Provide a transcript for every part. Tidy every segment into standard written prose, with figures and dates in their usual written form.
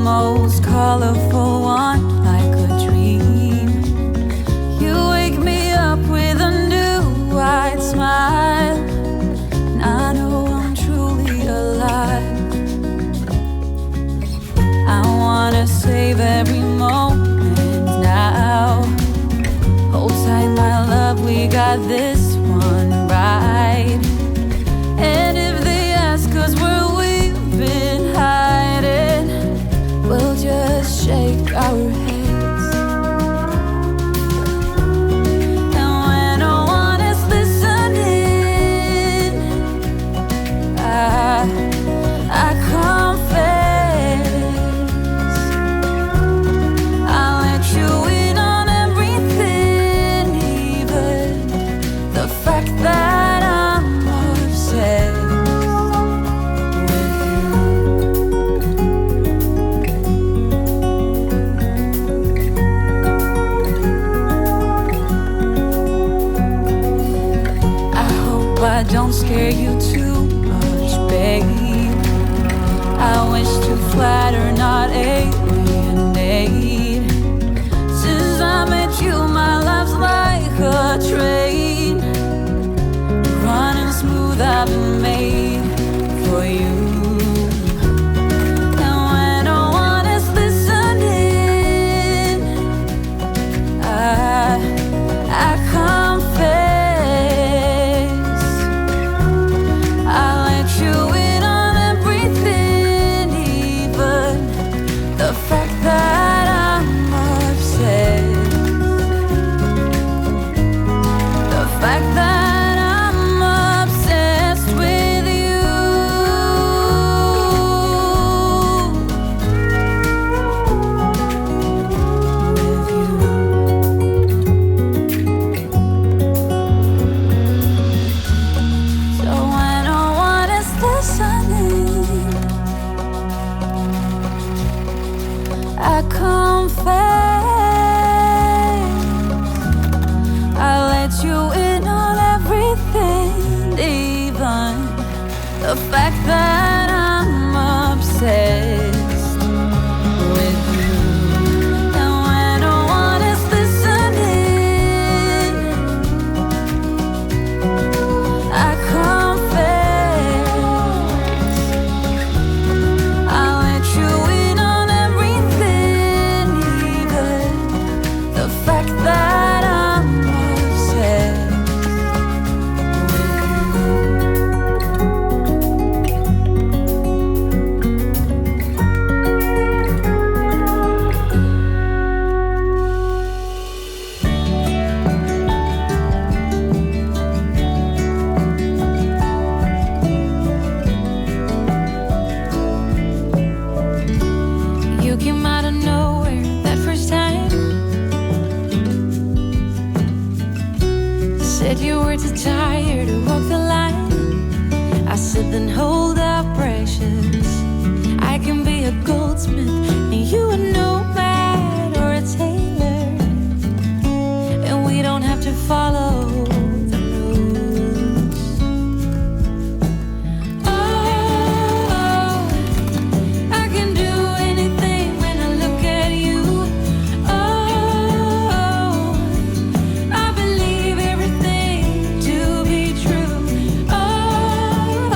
most colorful one, like a dream. You wake me up with a new white smile, and I know I'm truly alive. I wanna save every moment now. Hold tight, my love, we got this one right. And if they ask us where we've been hiding, we'll just shake our heads. And when no one is listening, I confess, I'll let you in on everything, even the fact that I'm obsessed. I don't scare you too much, babe. I wish to flatter, not alienate. Since I met you, my life's like a train, running smooth, I've been made for you. And when no one is listening, I confess, I confess, I let you in on everything, even the fact that I'm obsessed with you. And when no one is listening, I confess, I let you in on everything, even the fact that I'm obsessed with you. You came out of nowhere that first time. Said you were too tired to walk the line. I said then hold up, precious. I can be a goldsmith and you a nomad or a tailor, and we don't have to follow the rules. Oh, I can do anything when I look at you. Oh, I believe everything to be true. Oh,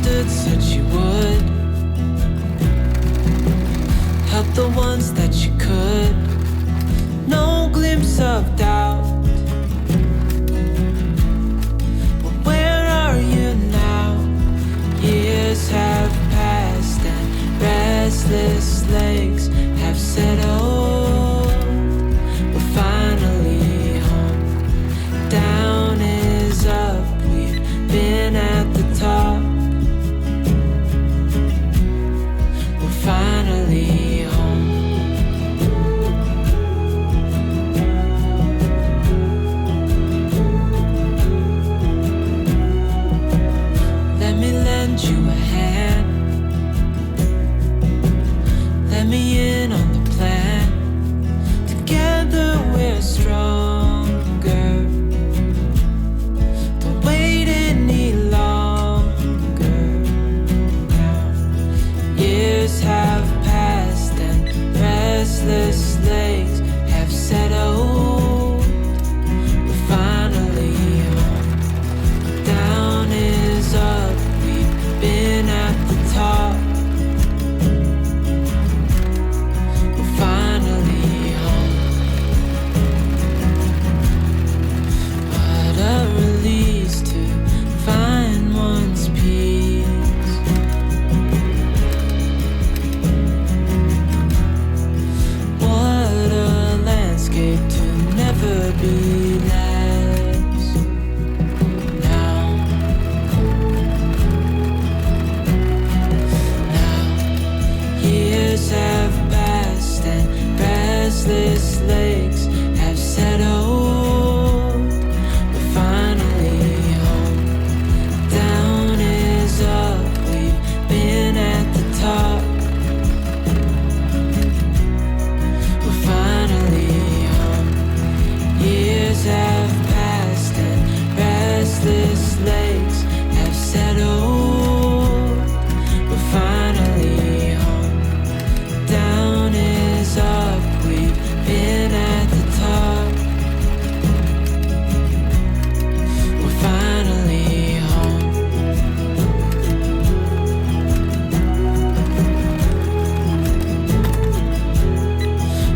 understood, said she would help the ones that she could. No glimpse of doubt. But where are you now? Years have passed and restless legs have settled. We're finally home. Down is up. We've been at the top. We're finally home. Let me lend you a hand. Let me in on the plan. Together we're stronger. Don't wait any longer now. Years have passed and restless legs have settled. We're finally home. Down is up. We've been at the top. We're finally home. What a release to find one's peace. What a landscape to never be less. Now, years have passed and restless legs have settled. We're finally home. Down is up. We've been at the top. We're finally home. Years have passed and restless legs have settled. We're finally home. Down is up. We've been at the top. We're finally home.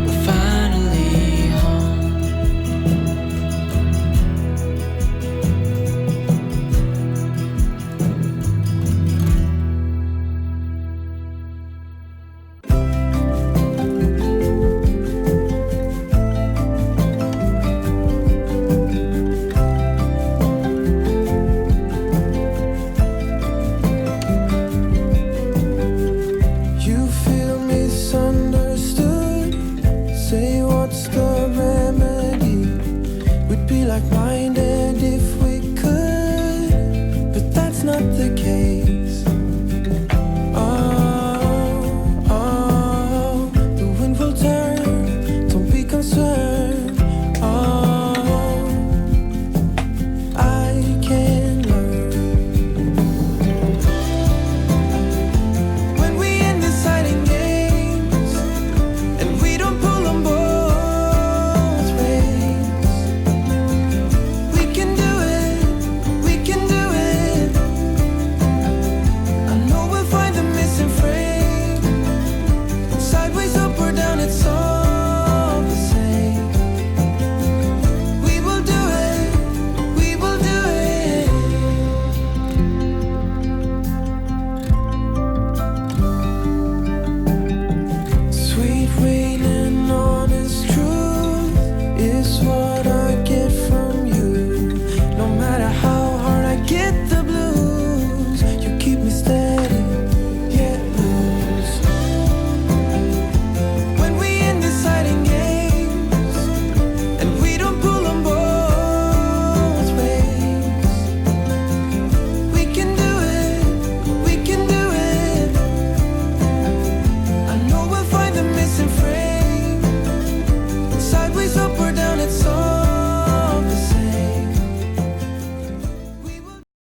We're finally home. You feel misunderstood. Say what's the remedy? We'd be like-minded if we could, but that's not the case.